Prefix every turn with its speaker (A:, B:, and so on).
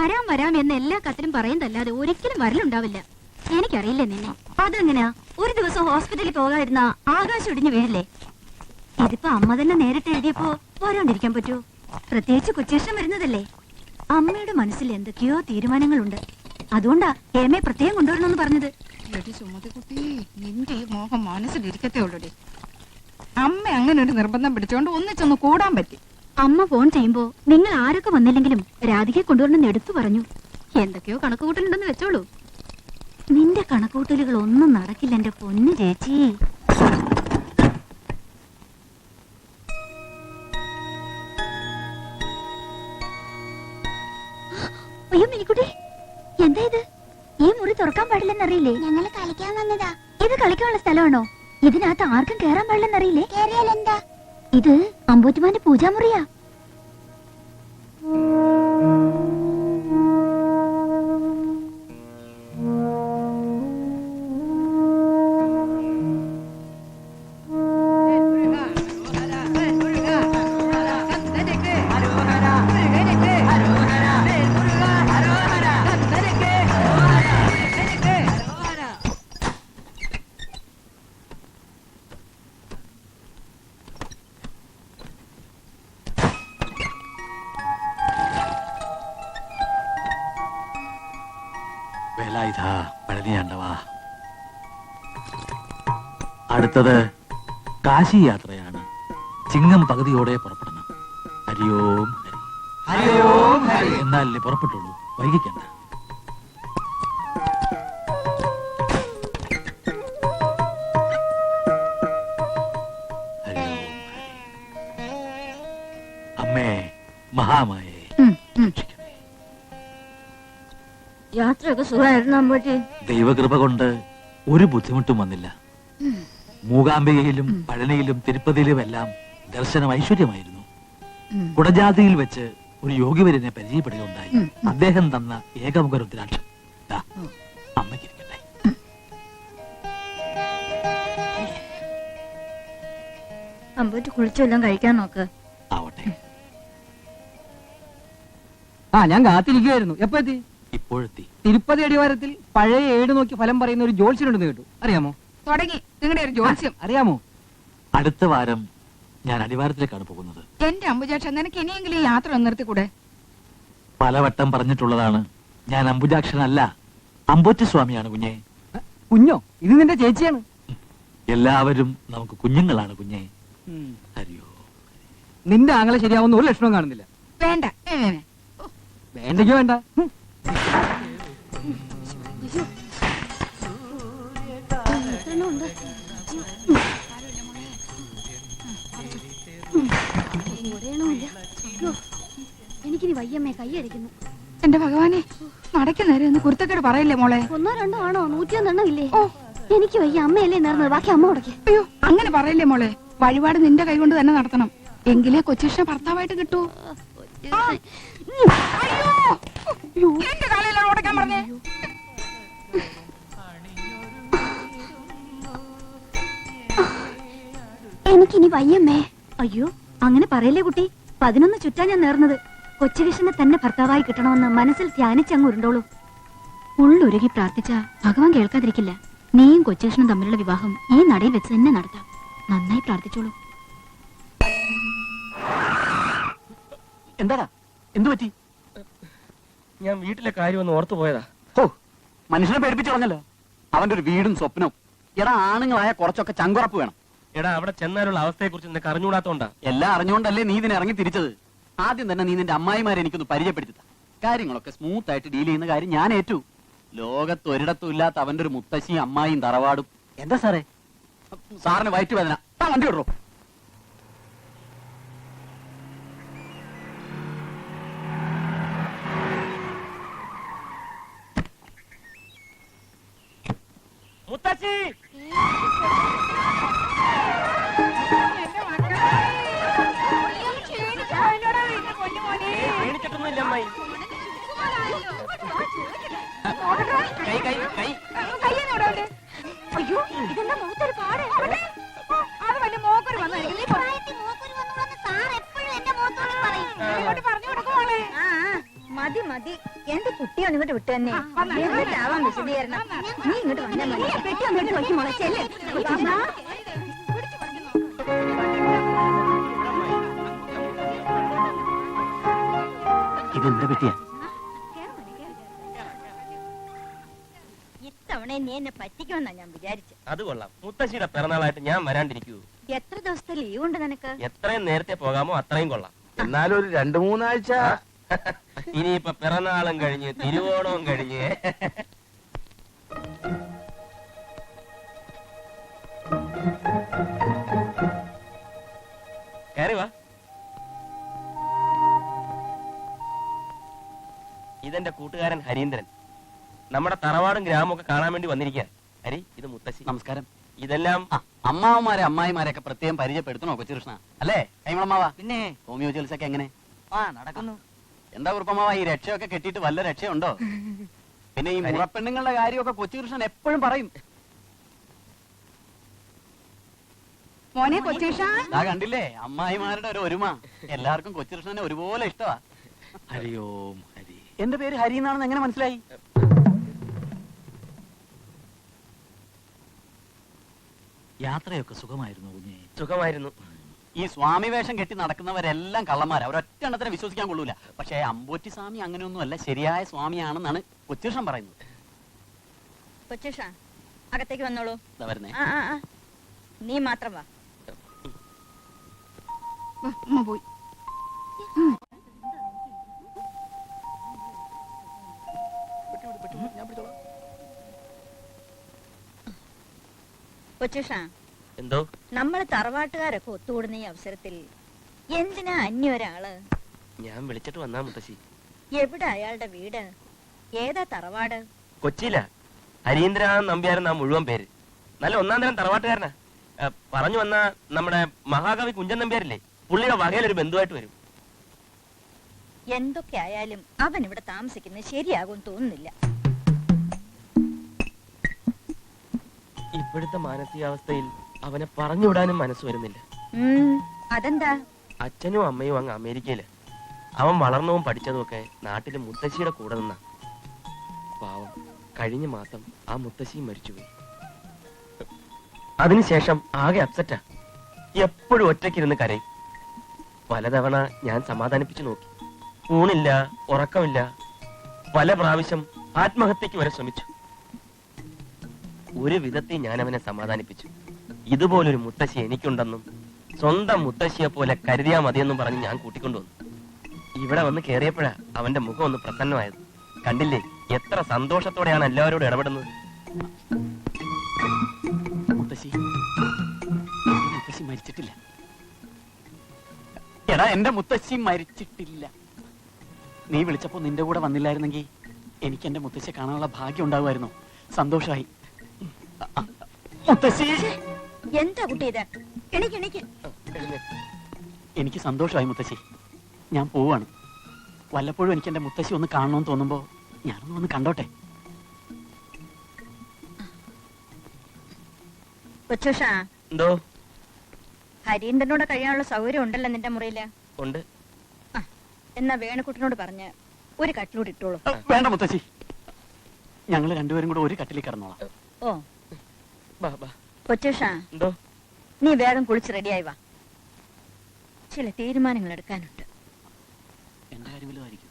A: വരാം വരാം എന്ന് എല്ലാ കത്തിലും പറയുന്നതല്ലാതെ ഒരിക്കലും വരലുണ്ടാവില്ല. എനിക്കറിയില്ല നിന്നെ. അതെങ്ങനെയാ? ഒരു ദിവസം ഹോസ്പിറ്റലിൽ പോകാതിരുന്ന ആകാശം ഇടിഞ്ഞു വീഴില്ലേ? ഇതിപ്പോ അമ്മ തന്നെ നേരിട്ട് എഴുതിയപ്പോ വരാണ്ടിരിക്കാൻ പറ്റൂ? പ്രത്യേകിച്ച് കൊച്ചേഷം വരുന്നതല്ലേ. അമ്മയുടെ മനസ്സിൽ എന്തൊക്കെയോ തീരുമാനങ്ങളുണ്ട്. അതുകൊണ്ടാ ഹേമയെ പ്രത്യേകം കൊണ്ടുവരണമെന്ന് പറഞ്ഞത്.
B: സുമതിക്കുട്ടി, നിന്റെ ഈ മോഹം മനസ്സിലിരിക്കത്തേ ഉള്ളൂടി. അമ്മ അങ്ങനെ ഒരു നിർബന്ധം പിടിച്ചോണ്ട് ഒന്നിച്ചൊന്ന് കൂടാൻ പറ്റി.
A: അമ്മ ഫോൺ ചെയ്യുമ്പോ നിങ്ങൾ ആരൊക്കെ വന്നില്ലെങ്കിലും രാധികയെ കൊണ്ടുവരണമെന്ന് എടുത്തു പറഞ്ഞു. എന്തൊക്കെയോ കണക്കുകൂട്ടലുണ്ടെന്ന് വെച്ചോളൂ. നിന്റെ കണക്കുകൂട്ടലുകൾ ഒന്നും നടക്കില്ല എന്റെ പൊന്നു ചേച്ചി. അയ്യോ മിനിക്കുട്ടി, എന്താ ഇത്? ഈ മുറി തുറക്കാൻ പാടില്ലെന്നറിയില്ലേ?
C: ഞങ്ങള് കളിക്കാൻ വന്നതാ.
A: ഇത് കളിക്കാനുള്ള സ്ഥലമാണോ? ഇതിനകത്ത് ആർക്കും കേറാൻ പാടില്ലെന്നറിയില്ലേ?
C: കേറിയാൽ എന്താ?
A: ഇത് അമ്പൂറ്റുമാന്റെ പൂജാമുറിയാ.
D: അടുത്തത് കാശി യാത്രയാണ്. ചിങ്ങം പകുതിയോടെ പുറപ്പെടണം. ഹരിയോം ഹരിയോം ഹരി എന്നാലേ പുറപ്പെട്ടുള്ളൂ. വൈകിക്കണ്ട. ഹരിയോം ഹരി. അമ്മേ മഹാമായേ,
A: യാത്രയൊക്കെ സുഖമായിരുന്നു അമ്പൂറ്റി.
D: ദൈവകൃപ കൊണ്ട് ഒരു ബുദ്ധിമുട്ടും വന്നില്ല. മൂകാംബികയിലും പഴനിയിലും തിരുപ്പതിയിലുമെല്ലാം ദർശനം ഐശ്വര്യമായിരുന്നു. കുടജാതിയിൽ വെച്ച് ഒരു യോഗിവര്യനെ പരിചയപ്പെടുകയുണ്ടായി. അദ്ദേഹം തന്ന ഏകമുഖ രുദ്രാക്ഷം അമ്മയ്ക്കിരിക്കട്ടെ.
A: അമ്പൂറ്റി കുളിച്ചെല്ലാം കഴിക്കാൻ നോക്ക്.
D: ആവട്ടെ.
E: ഞാൻ കാത്തിരിക്കുവായിരുന്നു. എപ്പോ എത്തി?
D: ഇപ്പോഴെത്തി.
E: തിരുപ്പതി അടിവാരത്തിൽ പഴയ ഏട് നോക്കി ഫലം പറയുന്ന ഒരു ജോത്സ്യനുണ്ടെന്ന് കേട്ടു. അറിയാമോ?
B: തുടങ്ങി നിങ്ങളുടെ ഒരു ജോത്സ്യം.
E: അറിയാമോ?
D: അടുത്ത വാരം ഞാൻ അടിവാരത്തിലേക്കാണ് പോകുന്നത്.
B: എന്റെ അമ്പുജാക്ഷ, നിനക്ക് ഇനിയെങ്കിലും ഈ യാത്ര ഒന്ന് നിർത്തിക്കൂടെ?
D: പലവട്ടം പറഞ്ഞിട്ടുള്ളതാണ്, ഞാൻ അംബുജാക്ഷനല്ല, അമ്പൂറ്റി സ്വാമിയാണ് കുഞ്ഞെ.
E: കുഞ്ഞോ? ഇത് നിന്റെ ചേച്ചിയാണ്.
D: എല്ലാവരും നമുക്ക് കുഞ്ഞുങ്ങളാണ് കുഞ്ഞെ. ഹരിയോ.
E: നിന്റെ ആങ്ങളെ ശരിയാവുന്ന ഒരു ലക്ഷണവും കാണുന്നില്ല.
B: വേണ്ട,
E: വേണ്ടയ്ക്കോ വേണ്ട.
A: എനിക്കിനി വയ്യമ്മേ, കൈയടിക്കുന്നു.
B: എന്റെ ഭഗവാനെ, നടക്കുന്നേരം ഒന്ന് കുരുത്തക്കേട് പറയില്ലേ മോളെ?
A: 1 2 ആണോ? 101 ഇല്ലേ? എനിക്ക് വയ്യ. അമ്മയല്ലേ നേർന്നത്, ബാക്കി അമ്മ ഉടക്കി.
B: അയ്യോ, അങ്ങനെ പറയില്ലേ മോളെ. വഴിപാട് നിന്റെ കൈ കൊണ്ട് തന്നെ നടത്തണം. എങ്കിലേ കൊച്ചിഷ്ണ ഭർത്താവായിട്ട് കിട്ടൂ. എന്റെ കാലയിലാണ് ഉടക്കാൻ പറഞ്ഞേ.
A: എനിക്കിനി വയ്യമ്മേ. അയ്യോ, അങ്ങനെ പറയല്ലേ കുട്ടി. 11 ചുറ്റാ ഞാൻ നേർന്നത്. കൊച്ചുകൃഷ്ണനെ തന്നെ ഭർത്താവായി കിട്ടണമെന്ന് മനസ്സിൽ ധ്യാനിച്ചങ്ങ് ഉരുണ്ടോളൂ. ഉള്ളുരുകി പ്രാർത്ഥിച്ച ഭഗവാൻ കേൾക്കാതിരിക്കില്ല. നീയും കൊച്ചുകൃഷ്ണനും തമ്മിലുള്ള വിവാഹം ഈ നടയിൽ വെച്ച് തന്നെ നടത്താം. നന്നായി പ്രാർത്ഥിച്ചോളൂ.
E: എന്താടാ, എന്തു പറ്റി?
F: ഞാൻ വീട്ടിലെ കാര്യം ഒന്ന് ഓർത്തു പോയതാ.
E: ഓ, മനുഷ്യനെ പേടിപ്പിച്ചു പറഞ്ഞല്ലോ. അവന്റെ ഒരു വീടും സ്വപ്നവും. എടാ, ആണുങ്ങളായ കുറച്ചൊക്കെ ചങ്കുറപ്പ് വേണം.
F: എടാ, അവിടെ ചെന്നാലുള്ള അവസ്ഥയെ കുറിച്ച് നിനക്ക് അറിഞ്ഞുകൂടാത്തോണ്ടാ.
E: എല്ലാം അറിഞ്ഞുകൊണ്ടല്ലേ നീ ഇതിനെ ഇറങ്ങി തിരിച്ചത്. ആദ്യം തന്നെ നീ നിന്റെ അമ്മായിമാരെ എനിക്കൊന്ന് പരിചയപ്പെടുത്തിത്ത. കാര്യങ്ങളൊക്കെ സ്മൂത്ത് ആയിട്ട് ഡീൽ ചെയ്യുന്ന കാര്യം ഞാൻ ഏറ്റു. ലോകത്ത് ഒരിടത്തും ഇല്ലാത്ത അവന്റെ ഒരു മുത്തശ്ശിയും അമ്മായിയും തറവാടും. എന്താ സാറേ? സാറിന് വയറ്റ് വേദന. വണ്ടി വിടറോ.
F: മുത്തശ്ശി, ക്ഷീണിച്ചിട്ടൊന്നുമില്ല അമ്മായി. കൈ കൈ കൈ.
A: അയ്യോ, ഇതെന്താ മുഖത്തൊരു പാട്?
B: അത് വലിയ മോക്കൊരു വന്നായിരിക്കും.
C: സാർ എപ്പോഴും എന്റെ മുഖത്തോട് പറയും.
B: പറഞ്ഞു കൊടുക്കുമോളെ.
C: മതി മതി,
A: എന്റെ കുട്ടി ഒന്ന് ഇങ്ങോട്ട് വിട്ടു തന്നെ എന്നിട്ടാവാൻ വിശദീകരണം. നീ ഇങ്ങോട്ട് വന്നാൽ മതി. പെട്ടി വന്നിട്ട് വയ്ക്കും മോളെ. ചെല്ല്.
E: ഇതെന്താ പെട്ടിയാ?
A: ഇത്തവണ നീ എന്നെ പറ്റിക്കുമെന്നാ ഞാൻ വിചാരിച്ചു.
F: അത് കൊള്ളാം. മുത്തശ്ശിയുടെ പിറന്നാളായിട്ട് ഞാൻ വരാണ്ടിരിക്കൂ.
A: എത്ര ദിവസത്തെ ലീവ് ഉണ്ട് നിനക്ക്?
F: എത്രയും നേരത്തെ പോകാമോ അത്രയും കൊള്ളാം.
C: എന്നാലും ഒരു 2-3 ആഴ്ച.
F: ഇനിയിപ്പൊ പിറന്നാളും കഴിഞ്ഞ് തിരുവോണവും കഴിഞ്ഞ് കയറി വാ. ഇതെന്റെ കൂട്ടുകാരൻ ഹരീന്ദ്രൻ. നമ്മുടെ തറവാടും ഗ്രാമവും ഒക്കെ കാണാൻ വേണ്ടി വന്നിരിക്കുക. ഹരി, ഇത് മുത്തശ്ശി.
E: നമസ്കാരം.
F: ഇതെല്ലാം
E: അമ്മാവന്മാരെ അമ്മായിമാരെ ഒക്കെ പ്രത്യേകം പരിചയപ്പെടുത്തണോ കൊച്ചുകൃഷ്ണ? അല്ലേ കൈമളമ്മാവാ?
C: പിന്നെ
E: ഹോമിയോ ചികിത്സയൊക്കെ എങ്ങനെ?
C: നടക്കുന്നു.
E: എന്താ കുറുപ്പമ്മാവ, ഈ രക്ഷയൊക്കെ കെട്ടിയിട്ട് വല്ല രക്ഷയുണ്ടോ? പിന്നെ ഈ മുറപ്പെണ്ണുങ്ങളുടെ കാര്യമൊക്കെ കൊച്ചുകൃഷ്ണൻ എപ്പോഴും പറയും.
B: മോനെ കൊച്ചേഷ,
E: ആ കണ്ടില്ലേ അമ്മായിമാരുടെ ഒരു ഒരുമ. എല്ലാവർക്കും കൊച്ചുകൃഷ്ണനെ ഒരുപോലെ ഇഷ്ടമാ.
D: ഹരി ഓം ഹരി.
E: എന്റെ പേര് ഹരി എന്നാണെന്ന് എങ്ങനെ മനസ്സിലായി?
D: യാത്രയൊക്കെ സുഖമായിരുന്നു കുഞ്ഞെ?
F: സുഖമായിരുന്നു.
E: ഈ സ്വാമി വേഷം കെട്ടി നടക്കുന്നവരെല്ലാം കള്ളന്മാരാ. അവരൊറ്റ എണ്ണത്തിനെ വിശ്വസിക്കാൻ കൊള്ളൂല. പക്ഷേ അമ്പോറ്റി സ്വാമി അങ്ങനെയൊന്നും അല്ല, ശരിയായ സ്വാമിയാണെന്നാണ് കൊച്ചുകൃഷ്ണൻ പറയുന്നത്.
A: കൊച്ചേഷ, അകത്തേക്ക് വന്നോളൂ.
E: ഇതാ വരുന്നേ.
A: നീ മാത്രം വാ.
B: അമ്മ പോയി.
A: കൊച്ചേഷ,
F: എന്തോ?
A: നമ്മള് തറവാട്ടുകാരൊക്കെ ഒത്തുകൂടുന്ന ഈ അവസരത്തിൽ എന്തിനാ അന്യൊരാള്?
F: ഞാൻ വിളിച്ചിട്ട് വന്നാ മുത്തശ്ശി.
A: എവിടെ അയാളുടെ വീട്? ഏതാ തറവാട്?
F: കൊച്ചിയില. ഹരീന്ദ്രനാഥ് നമ്പ്യാരെന്നാ മുഴുവൻ പേര്. നല്ല ഒന്നാം തരം തറവാട്ടുകാരനാ. പറഞ്ഞു വന്ന നമ്മുടെ മഹാകവി കുഞ്ചൻ നമ്പ്യാരില്ലേ, പുള്ളിയുടെ വകയിലൊരു ബന്ധുവായിട്ട് വരും.
A: എന്തൊക്കെ ആയാലും അവൻ ഇവിടെ താമസിക്കുന്നത് ശരിയാകും തോന്നുന്നില്ല.
F: ഇപ്പോഴത്തെ മാനസികാവസ്ഥയിൽ അവനെ പറഞ്ഞുവിടാനും മനസ്സ് വരുന്നില്ല.
A: അതെന്താ?
F: അച്ഛനും അമ്മയും അങ്ങ് അമേരിക്കയില്. അവൻ വളർന്നതും പഠിച്ചതും ഒക്കെ നാട്ടിലെ മുത്തശ്ശിയുടെ കൂടെ നിന്നാ. പാവം, കഴിഞ്ഞ മാസം ആ മുത്തശ്ശിയും മരിച്ചുപോയി. അതിനുശേഷം ആകെ അപ്സെറ്റാ. എപ്പോഴും ഒറ്റയ്ക്കിരുന്ന് കരയും. പലതവണ ഞാൻ സമാധാനിപ്പിച്ചു നോക്കി. ഊണില്ല, ഉറക്കമില്ല. പല പ്രാവശ്യം ആത്മഹത്യക്ക് വരെ ശ്രമിച്ചു. ഒരു വിധത്തിൽ ഞാൻ അവനെ സമാധാനിപ്പിച്ചു. ഇതുപോലൊരു മുത്തശ്ശി എനിക്കുണ്ടെന്നും സ്വന്തം മുത്തശ്ശിയെ പോലെ കരുതിയാ മതിയെന്നും പറഞ്ഞ് ഞാൻ കൂട്ടിക്കൊണ്ടുവന്നു. ഇവിടെ വന്ന് കേറിയപ്പോഴാ അവന്റെ മുഖം ഒന്ന് പ്രസന്നമായത്. കണ്ടില്ലേ എത്ര സന്തോഷത്തോടെയാണ് എല്ലാവരോടും ഇടപെടുന്നത്.
E: മുത്തശ്ശി മരിച്ചിട്ടില്ല. എടാ, എന്റെ മുത്തശ്ശി മരിച്ചിട്ടില്ല. നീ വിളിച്ചപ്പോ നിന്റെ കൂടെ വന്നില്ലായിരുന്നെങ്കിൽ എനിക്ക് എന്റെ മുത്തശ്ശിയെ കാണാനുള്ള ഭാഗ്യം ഉണ്ടാവുമായിരുന്നു. സന്തോഷമായി. മുത്തശ്ശി,
A: എന്താ കുട്ടി ഇത്? എണീക്ക്.
E: എനിക്ക് സന്തോഷമായി മുത്തശ്ശി. ഞാൻ പോവാണ്. വല്ലപ്പോഴും എനിക്ക് എന്റെ മുത്തശ്ശി ഒന്ന് കാണണമെന്ന് തോന്നുമ്പോ ഞാനൊന്ന് വന്ന് കണ്ടോട്ടെ.
A: കൊച്ചുഷ,
F: എന്തോ?
A: ഹരീന്ദ്രനോട് കഴിയാനുള്ള സൗകര്യം ഉണ്ടല്ലോ നിന്റെ മുറിയില്?
F: ഉണ്ട്.
A: എന്നാ വേണക്കുട്ടനോട് പറഞ്ഞ് ഒരു കട്ടിലൂടെ ഇട്ടോളൂ.
E: വേണ്ട മുത്തശ്ശി, ഞങ്ങൾ രണ്ടുപേരും കൂടെ ഒരു കട്ടിലിൽ കിടന്നോളാം.
A: ഓ കൊച്ചുഷ,
F: എന്തോ?
A: നീ വേഗം കുളിച്ച് റെഡിയായി വാ. ചില തീരുമാനങ്ങൾ എടുക്കാനുണ്ട്.
E: എന്റെ കാര്യം വലുതായിരിക്കും.